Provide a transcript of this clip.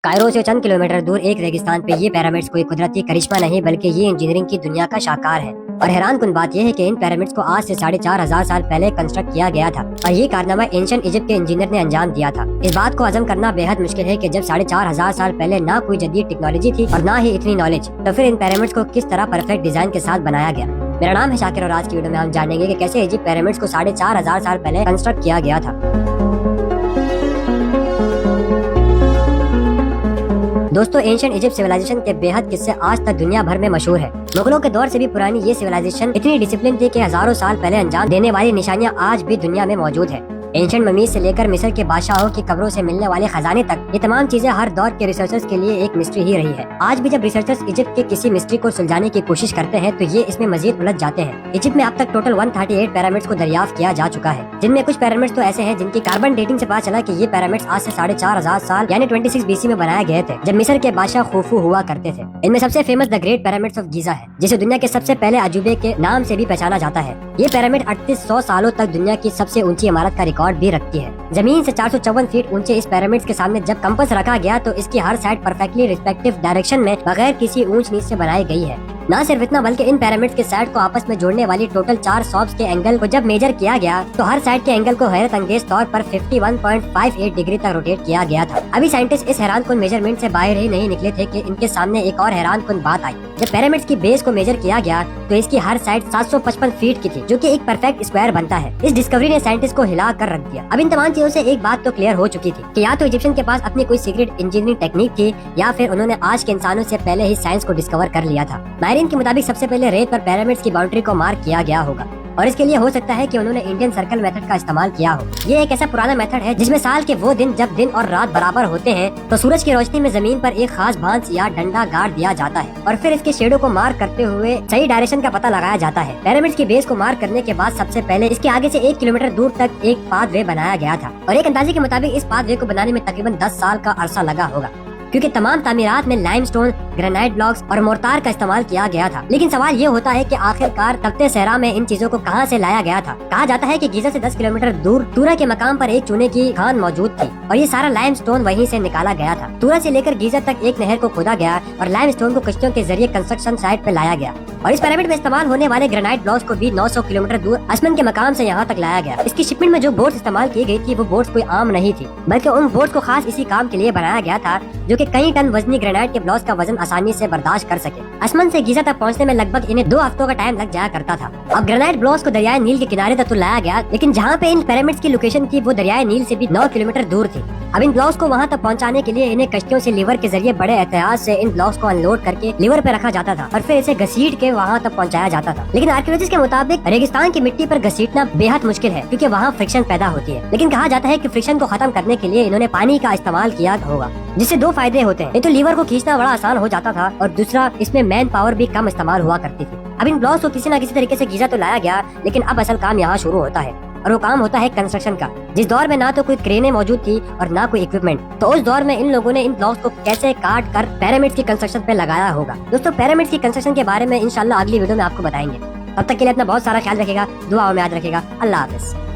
Cairo से चंद kilometre दूर एक रेगिस्तान पे ये पिरामिड्स कोई कुदरती करिश्मा नहीं बल्कि ये इंजीनियरिंग की दुनिया का शाहकार है। और हैरान कुन बात यह है कि इन पिरामिड्स को आज से 4,500 साल पहले कंस्ट्रक्ट किया गया था और ये कारनामा एंशिएंट इजिप्ट के इंजीनियर ने अंजाम दिया था। इस बात को हजम करना बेहद मुश्किल है कि जब 4,500 साल पहले ना कोई जदीद टेक्नोलॉजी थी और ना ही इतनी नॉलेज, तो फिर इन पिरामिड्स को किस तरह परफेक्ट डिजाइन के साथ बनाया गया। मेरा नाम है शाकिर और आज की वीडियो में हम जानेंगे कि कैसे इजिप्ट पिरामिड्स को 4,500 साल पहले कंस्ट्रक्ट किया गया था। दोस्तों, एंशिएंट इजिप्ट सिविलाइजेशन के बेहद किस्से आज तक दुनिया भर में मशहूर है। मुगलों के दौर से भी पुरानी ये सिविलाइजेशन इतनी डिसिप्लिन थी कि हजारों साल पहले अंजाम देने वाली निशानियां आज भी दुनिया में मौजूद है। एंशिएंट ममीज से लेकर मिस्र के बादशाहों की कब्रों से मिलने वाले खजाने तक, ये तमाम चीजें हर दौर के रिसर्चर्स के लिए एक मिस्ट्री ही रही है। आज भी जब रिसर्चर्स इजिप्ट के किसी मिस्ट्री को सुलझाने की कोशिश करते हैं तो ये इसमें मजीद उलझ जाते हैं। इजिप्ट में अब तक टोटल 138 पिरामिड्स को दरियाफ्त किया जा चुका है, जिनमें कुछ पिरामिड्स तो ऐसे हैं जिनकी कार्बन डेटिंग से पता चला कि ये पिरामिड्स आज से 4,500 साल यानी 26 BC में बनाए गए थे, जब मिस्र के बादशाह खुफू हुआ करते थे। इनमें सबसे famous the great pyramids of Giza है, जिसे दुनिया के सबसे पहले अजूबे के नाम से भी पहचाना जाता है। ये पिरामिड 3800 सालों तक दुनिया की सबसे ऊंची इमारत का रिकॉर्ड भी रखती है। जमीन से 454 फीट ऊंचे इस पिरामिड्स के सामने जब कंपास रखा गया तो इसकी हर साइड परफेक्टली रिस्पेक्टिव डायरेक्शन में बगैर किसी ऊंच नीच से बनाई गई है। न सिर्फ इतना बल्कि इन पिरामिड्स के साइड को आपस में जोड़ने वाली टोटल 4 शॉप्स के एंगल को जब मेजर किया गया तो हर साइड के एंगल को हैरत अंगेज तौर पर 51.58 डिग्री तक रोटेट किया गया था। अभी साइंटिस्ट इस हैरान कुन मेजरमेंट से बाहर ही नहीं निकले थे कि इनके सामने एक और हैरान कुन बात आई। जब पिरामिड्स की बेस को मेजर किया गया तो इसकी हर साइड 755 फीट की थी, जो कि एक परफेक्ट स्क्वायर बनता है। इस डिस्कवरी ने साइंटिस्ट को हिला कर रख दिया। अब इन तमाम चीजों से एक बात तो क्लियर हो चुकी थी कि या तो इजिप्शियन के पास अपनी कोई सीक्रेट इंजीनियरिंग टेक्निक थी या फिर उन्होंने आज के इंसानों से पहले ही साइंस को डिस्कवर कर लिया था। माहिरीन के मुताबिक सबसे पहले रेत पर पिरामिड्स की बाउंड्री को मार्क किया गया होगा और इसके लिए हो सकता है कि उन्होंने इंडियन सर्कल मेथड का इस्तेमाल किया हो। ये एक ऐसा पुराना मेथड है जिसमें साल के वो दिन जब दिन और रात बराबर होते हैं तो सूरज की रोशनी में जमीन पर एक खास भांस या डंडा गाड़ दिया जाता है और फिर इसके शेडो को मार्क करते हुए सही डायरेक्शन का पता लगाया जाता है। पिरामिड्स की बेस को मार्क करने के बाद सबसे पहले इसके आगे से 1 किलोमीटर दूर तक एक पाथवे बनाया गया था और एक अंदाजे के मुताबिक इस पाथवे को बनाने में तकरीबन 10 साल का अरसा लगा होगा, क्योंकि तमाम तामीरात में लाइमस्टोन, ग्रेनाइट ब्लॉक्स और मोर्टार का इस्तेमाल किया गया था। लेकिन सवाल ये होता है कि आखिरकार तख्ते सहरा में इन चीजों को कहां से लाया गया था। कहा जाता है कि गीजा से 10 किलोमीटर दूर तूरा के मकाम पर एक चूने की खान मौजूद थी और ये सारा लाइमस्टोन वहीं से निकाला गया था। तूरा से लेकर गीजा तक एक नहर को खोदा गया और लाइमस्टोन को कश्तियों के जरिए कंस्ट्रक्शन साइट पे लाया गया और इस पिरामिड में इस्तेमाल होने वाले ग्रेनाइट ब्लॉक्स को भी 900 किलोमीटर दूर असमन के मकाम से यहाँ तक लाया गया। इसकी शिपमेंट में जो बोट्स इस्तेमाल की गई थी वो बोट्स कोई आम नहीं थी, बल्कि उन बोट्स को खास इसी काम के लिए बनाया गया था जो कि कई टन वजनी ग्रेनाइट के ब्लॉक्स का वजन आसानी से बर्दाश्त कर सके। असमन से गीजा तक पहुंचने में लगभग इन्हें 2 हफ्तों का टाइम लग जाया करता था। अब ग्रेनाइट ब्लॉक्स को दरियाए नील के किनारे तक तो लाया गया, लेकिन जहाँ पे इन पिरामिड्स की लोकेशन थी वो दरियाए नील से भी 9 किलोमीटर दूर थी। अब इन ब्लॉक्स को वहाँ तक पहुँचाने के लिए इन्हें कश्तियों से लीवर के जरिए बड़े एहतियात से इन ब्लॉक्स को अनलोड करके लीवर पे रखा जाता था और फिर इसे घसीट के वहाँ तक पहुँचाया जाता था। लेकिन आर्कियोलॉजिस्ट के मुताबिक रेगिस्तान की मिट्टी पर घसीटना बेहद मुश्किल है क्योंकि वहाँ फ्रिक्शन पैदा होती है। लेकिन कहा जाता है कि फ्रिक्शन को खत्म करने के लिए इन्होंने पानी का इस्तेमाल किया होगा, जिससे 2 फायदे होते हैं। एक तो लीवर को खींचना बड़ा आसान हो जाता था और दूसरा इसमें मैन पावर भी कम इस्तेमाल हुआ करती थी। अब इन ब्लॉक्स को किसी न किसी तरीके से गीजा तो लाया गया, लेकिन अब असल काम यहाँ शुरू होता है और वो काम होता है कंस्ट्रक्शन का। जिस दौर में ना तो कोई क्रेनें मौजूद थी और ना कोई इक्विपमेंट, तो उस दौर में इन लोगों ने इन ब्लॉक्स को कैसे काट कर पिरामिड्स की कंस्ट्रक्शन पे लगाया होगा। दोस्तों, पिरामिड्स की कंस्ट्रक्शन के बारे में इंशाल्लाह अगली वीडियो में आपको बताएंगे। तब तक के लिए अपना बहुत सारा ख्याल रखेगा, दुआओं में याद रखेगा। अल्लाह हाफिज।